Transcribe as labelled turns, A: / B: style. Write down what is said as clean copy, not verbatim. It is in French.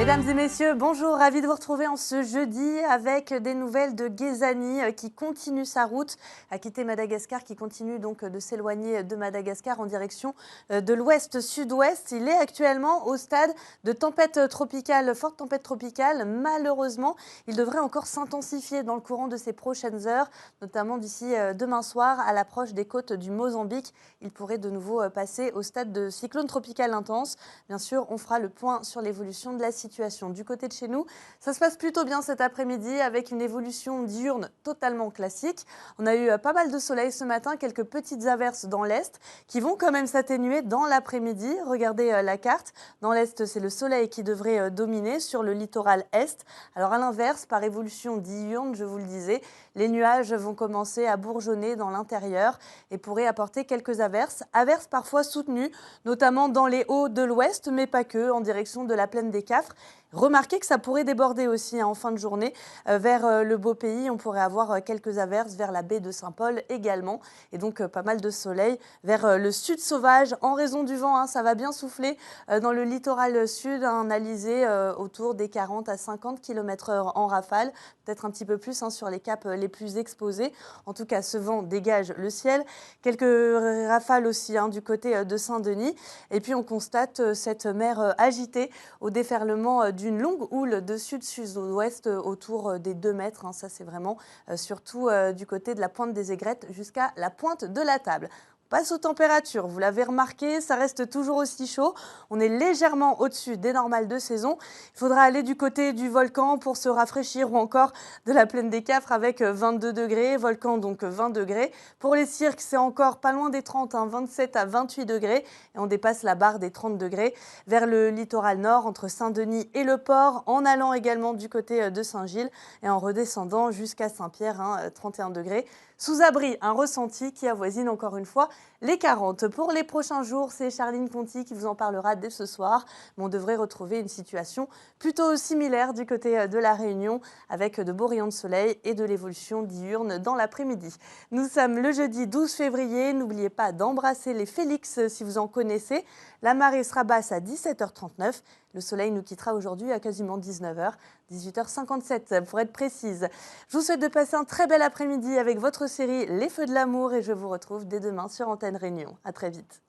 A: Mesdames et messieurs, bonjour, ravi de vous retrouver en ce jeudi avec des nouvelles de Ghézani qui continue sa route, à quitter Madagascar, qui continue donc de s'éloigner de Madagascar en direction de l'ouest-sud-ouest. Il est actuellement au stade de tempête tropicale, forte tempête tropicale. Malheureusement, il devrait encore s'intensifier dans le courant de ces prochaines heures, notamment d'ici demain soir à l'approche des côtes du Mozambique. Il pourrait de nouveau passer au stade de cyclone tropical intense. Bien sûr, on fera le point sur l'évolution de la situation. Du côté de chez nous, ça se passe plutôt bien cet après-midi avec une évolution diurne totalement classique. On a eu pas mal de soleil ce matin, quelques petites averses dans l'est qui vont quand même s'atténuer dans l'après-midi. Regardez la carte. Dans l'est, c'est le soleil qui devrait dominer sur le littoral est. Alors à l'inverse, par évolution diurne, je vous le disais, les nuages vont commencer à bourgeonner dans l'intérieur et pourraient apporter quelques averses. Averses parfois soutenues, notamment dans les hauts de l'ouest, mais pas que, en direction de la plaine des Cafres. Remarquez que ça pourrait déborder aussi en fin de journée vers le beau pays. On pourrait avoir quelques averses vers la baie de Saint-Paul également. Et donc pas mal de soleil vers le sud sauvage en raison du vent. Ça va bien souffler dans le littoral sud, analysé autour des 40 à 50 km/h en rafale. Peut-être un petit peu plus sur les caps les plus exposés. En tout cas, ce vent dégage le ciel. Quelques rafales aussi du côté de Saint-Denis. Et puis on constate cette mer agitée au déferlement d'une longue houle de sud-sud-ouest autour des 2 mètres. Ça, c'est vraiment surtout du côté de la pointe des aigrettes jusqu'à la pointe de la table. Passe aux températures, vous l'avez remarqué, ça reste toujours aussi chaud. On est légèrement au-dessus des normales de saison. Il faudra aller du côté du volcan pour se rafraîchir ou encore de la plaine des Cafres avec 22 degrés, volcan donc 20 degrés. Pour les cirques, c'est encore pas loin des 30, 27 à 28 degrés et on dépasse la barre des 30 degrés vers le littoral nord entre Saint-Denis et le port, en allant également du côté de Saint-Gilles et en redescendant jusqu'à Saint-Pierre, 31 degrés. Sous abri, un ressenti qui avoisine encore une fois les 40. Pour les prochains jours, c'est Charline Conti qui vous en parlera dès ce soir. Mais on devrait retrouver une situation plutôt similaire du côté de la Réunion avec de beaux rayons de soleil et de l'évolution diurne dans l'après-midi. Nous sommes le jeudi 12 février. N'oubliez pas d'embrasser les Félix si vous en connaissez. La marée sera basse à 17h39. Le soleil nous quittera aujourd'hui à quasiment 19h, 18h57 pour être précise. Je vous souhaite de passer un très bel après-midi avec votre série Les Feux de l'amour et je vous retrouve dès demain sur Antenne Réunion. À très vite.